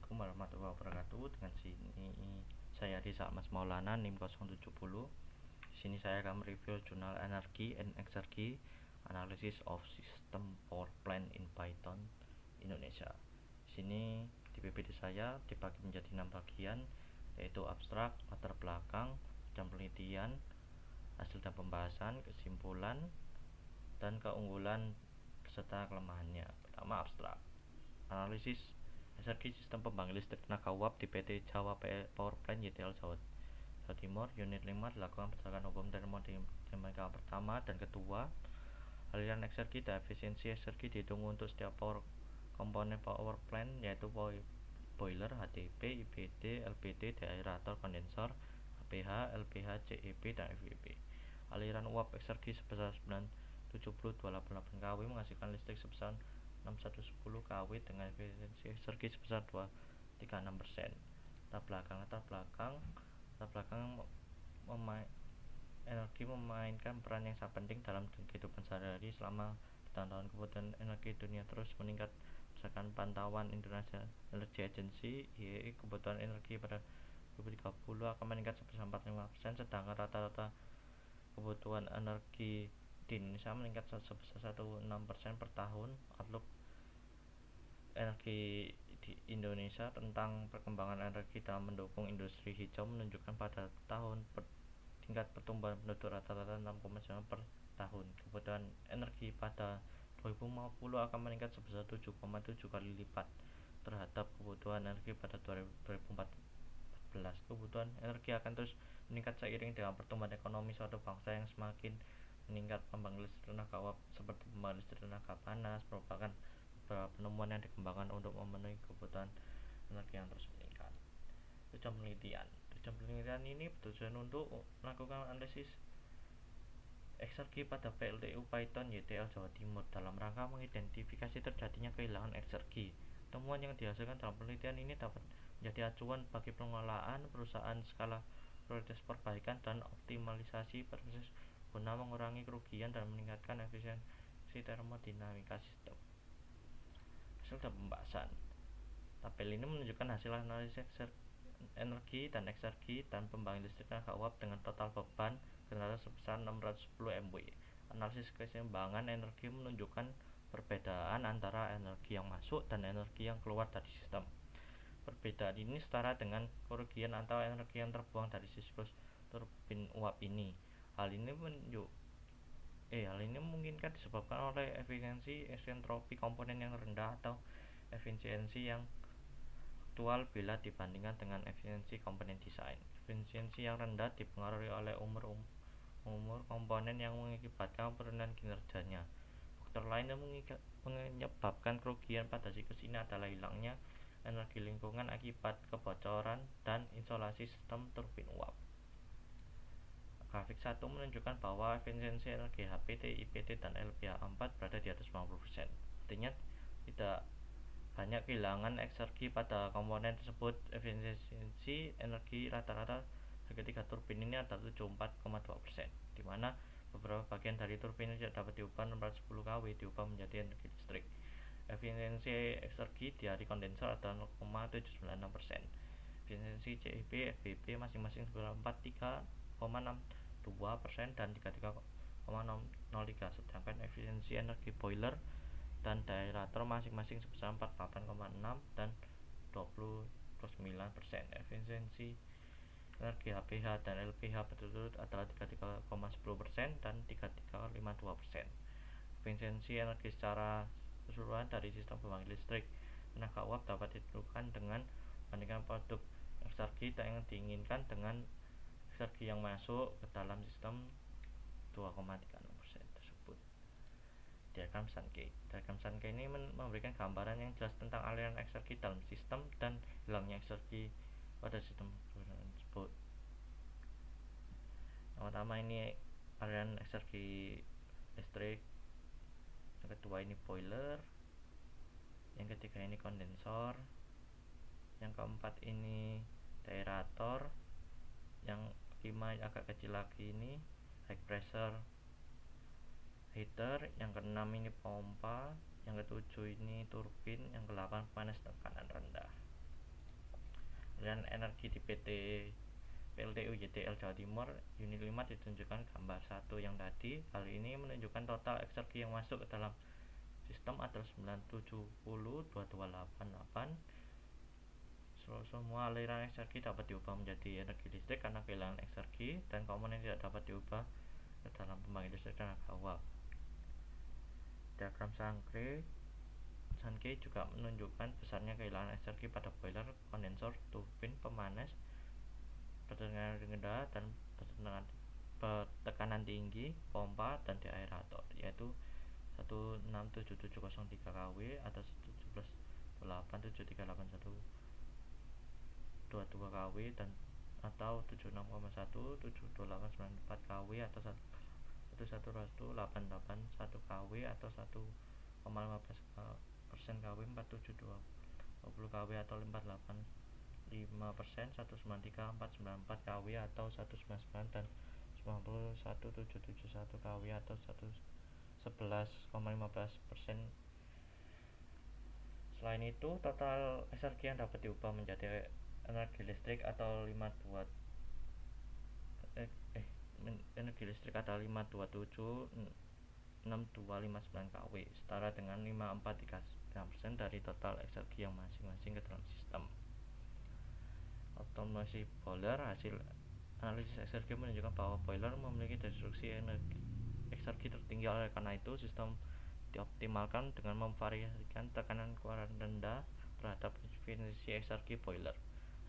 Assalamualaikum warahmatullahi wabarakatuh. Dengan sini saya Rizal Mas Maulana NIM 070. Di sini saya akan mereview jurnal Energy and Exergy Analysis of System Power Plant in Python Indonesia. Di sini di PPT saya dibagi menjadi 6 bagian, yaitu abstrak, latar belakang, dan penelitian, hasil dan pembahasan, kesimpulan, dan keunggulan serta kelemahannya. Pertama, abstrak. Analisis energi sistem pembangkit listrik tenaga uap di PT Jawa Power Plant YTL Jawa Timur Unit 5 dilakukan berdasarkan hukum termodinamika pertama dan kedua. Aliran eksergi dan efisiensi eksergi dihitung untuk setiap komponen power plant, yaitu boiler, HTP, IBD, LPD, deaerator, kondensor, HPH, LPH, CEP, dan FVP. Aliran uap eksergi sebesar 970,288 kW menghasilkan listrik sebesar 6110 kW dengan efisiensi eksergi sebesar 236%. Latar belakang energi memainkan peran yang sangat penting dalam kehidupan sehari-hari. Selama bertahun-tahun kebutuhan energi dunia terus meningkat. Berdasarkan pantauan International Energy Agency (IEA), kebutuhan energi pada 2030 akan meningkat sebesar 45%, sedangkan rata-rata kebutuhan energi di Indonesia meningkat sebesar 16% per tahun. Outlook energi di Indonesia tentang perkembangan energi dalam mendukung industri hijau menunjukkan pada tahun tingkat pertumbuhan penduduk rata-rata 6,9 per tahun. Kebutuhan energi pada 2050 akan meningkat sebesar 7,7 kali lipat terhadap kebutuhan energi pada 2014. Kebutuhan energi akan terus meningkat seiring dengan pertumbuhan ekonomi suatu bangsa yang semakin meningkat. Pembangkit listrik tenaga uap seperti pembangkit listrik tenaga panas merupakan beberapa penemuan yang dikembangkan untuk memenuhi kebutuhan energi yang terus meningkat. Tujuan penelitian ini bertujuan untuk melakukan analisis eksergi pada PLTU Python YTL Jawa Timur dalam rangka mengidentifikasi terjadinya kehilangan eksergi. Temuan yang dihasilkan dalam penelitian ini dapat menjadi acuan bagi pengelolaan perusahaan skala prioritas perbaikan dan optimalisasi proses guna mengurangi kerugian dan meningkatkan efisiensi termodinamika sistem. Hasil dan pembahasan. Tabel ini menunjukkan hasil analisis energi dan eksergi dan pembangkit listrik tenaga uap dengan total beban generator sebesar 610 MW. Analisis keseimbangan energi menunjukkan perbedaan antara energi yang masuk dan energi yang keluar dari sistem. Perbedaan ini setara dengan kerugian atau energi yang terbuang dari siklus turbin uap ini. Hal ini memungkinkan disebabkan oleh efisiensi eksentropi komponen yang rendah atau efisiensi yang aktual bila dibandingkan dengan efisiensi komponen desain. Efisiensi yang rendah dipengaruhi oleh umur komponen yang mengakibatkan penurunan kinerjanya. Faktor lain yang menyebabkan kerugian pada siklus ini adalah hilangnya energi lingkungan akibat kebocoran dan insulasi sistem turbin uap. Grafik 1 menunjukkan bahwa efisiensi energi HPT, IPT, dan LPH4 berada di atas 50%. Artinya tidak banyak kehilangan eksergi pada komponen tersebut. Efisiensi energi rata-rata segitiga turbin ini adalah 74,2%, di mana beberapa bagian dari turbin tidak dapat diubah. 610 kW diubah menjadi energi listrik. Efisiensi eksergi di hari kondensor adalah 0,796%. Efisiensi CEP, FVP masing-masing 43,62% dan 33,03%, sedangkan efisiensi energi boiler dan deaerator masing-masing sebesar 48,6 dan 29%. Efisiensi energi HPH dan LPH berturut-turut adalah 33,10% dan 33,52%. Efisiensi energi secara keseluruhan dari sistem pembangkit listrik tenaga uap dapat ditentukan dengan membandingkan produk eksergi yang diinginkan dengan eksergi yang masuk ke dalam sistem 2,36% tersebut. Diagram Sankey ini memberikan gambaran yang jelas tentang aliran eksergi dalam sistem dan hilangnya eksergi pada sistem tersebut. Yang pertama ini aliran eksergi listrik, yang kedua ini boiler, yang ketiga ini kondensor, yang keempat ini deaerator, yang kelima agak kecil lagi ini high pressure heater, yang keenam ini pompa, yang ketujuh ini turbin, yang kedelapan panas tekanan rendah. aliran energi di PT PLTU YTL Jawa Timur unit 5 ditunjukkan gambar 1 yang tadi. Hal ini menunjukkan total eksergi yang masuk ke dalam sistem adalah 970,2288. Semua aliran eksergi dapat diubah menjadi energi listrik karena kehilangan eksergi, dan komponen tidak dapat diubah ke dalam pembangkit listrik tenaga uap. Diagram Sankey juga menunjukkan besarnya kehilangan eksergi pada boiler, kondensor, turbin pemanas bertekanan rendah dan bertekanan tinggi, pompa, dan deaerator, yaitu 167703 kW atau 17,8738122 kW dan atau 76,1 72894 kW atau 118881 kW atau 1,15% kW 4720 kW atau 5%, 193494 kW atau 199 dan 91771 kW atau 11,15%. Selain itu, total eksergi yang dapat diubah menjadi energi listrik atau 5276259 kW setara dengan 54,3% dari total eksergi yang masing-masing ke dalam sistem. Otomasi boiler. Hasil analisis eksergi menunjukkan bahwa boiler memiliki destruksi eksergi tertinggi. Oleh karena itu, sistem dioptimalkan dengan memvariasikan tekanan keluaran rendah terhadap efisiensi eksergi boiler.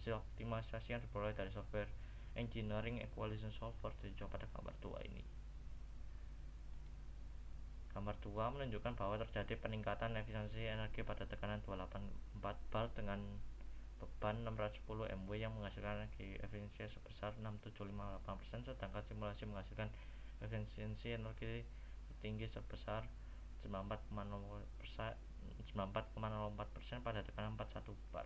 Hasil optimalisasi yang diperoleh dari software Engineering Equalization Solver dicoba pada gambar 2 ini. Gambar 2 menunjukkan bahwa terjadi peningkatan efisiensi energi pada tekanan 284 bar dengan beban 610 mW yang menghasilkan energi efisiensi sebesar 6758%, sedangkan simulasi menghasilkan efisiensi energi tertinggi sebesar 94,04% pada tekanan 41 bar.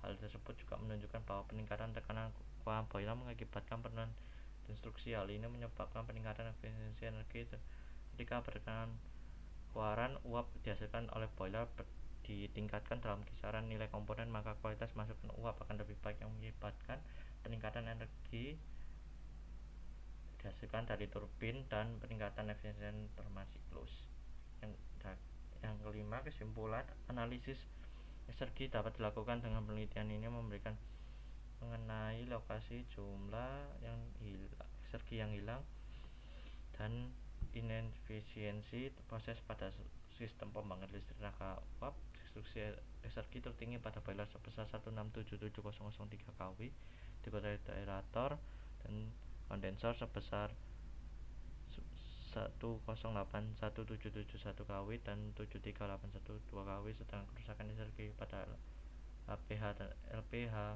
Hal tersebut juga menunjukkan bahwa peningkatan tekanan keluaran boiler mengakibatkan penurunan destruksi. Hal ini menyebabkan peningkatan efisiensi energi ketika tekanan keluaran uap dihasilkan oleh boiler ditingkatkan dalam kisaran nilai komponen, maka kualitas masukan uap akan lebih baik, yang mengakibatkan peningkatan energi dihasilkan dari turbin dan peningkatan efisiensi termasiklus. Yang kelima, kesimpulan analisis eksergi dapat dilakukan dengan penelitian ini memberikan mengenai lokasi jumlah eksergi yang hilang dan inefisiensi proses pada sistem pembangkit listrik tenaga uap. Destruksi eksergi tertinggi pada boiler sebesar 167703 kW, dikuasai aerator dan kondensor sebesar 108171 kW dan 73812 kW, sedangkan kerusakan eksergi pada HPH dan LPH,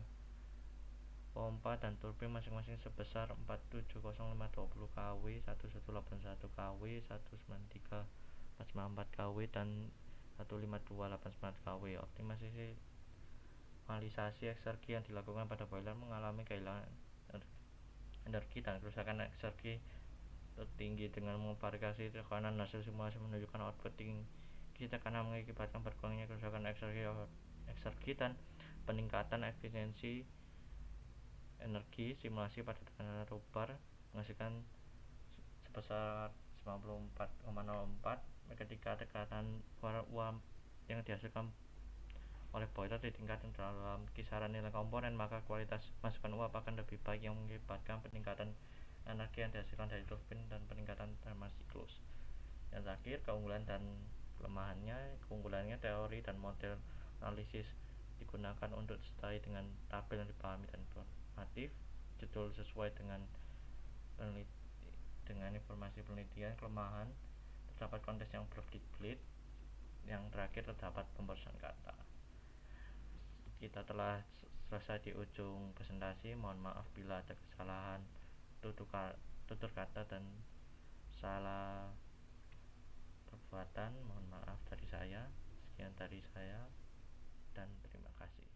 pompa dan turbin masing-masing sebesar 470520 kW, 1181 kW, 193494 kW dan 15289 kW. Optimalisasi eksergi yang dilakukan pada boiler mengalami kehilangan energi dan kerusakan eksergi tertinggi. Dengan memvariasi tekanan, hasil simulasi menunjukkan output tinggi tekanan mengakibatkan berkurangnya kerusakan eksergi dan peningkatan efisiensi energi. Simulasi pada tekanan bar menghasilkan sebesar 94,04 ketika tekanan keluaran uap yang dihasilkan oleh boiler ditingkatkan dalam kisaran nilai komponen, maka kualitas masukan uap akan lebih baik, yang mengakibatkan peningkatan energi yang dihasilkan dari turbin dan peningkatan termasiklus. Yang terakhir, keunggulan dan kelemahannya. Keunggulannya, teori dan model analisis digunakan untuk disertai dengan tabel yang dipahami dan informatif. Judul sesuai dengan informasi penelitian. Kelemahan, terdapat konteks yang berbelit-belit. Yang terakhir, terdapat pemborosan kata. Kita telah selesai di ujung presentasi. Mohon maaf bila ada kesalahan tutur kata dan salah perbuatan. Mohon maaf dari saya. Sekian dari saya dan terima kasih.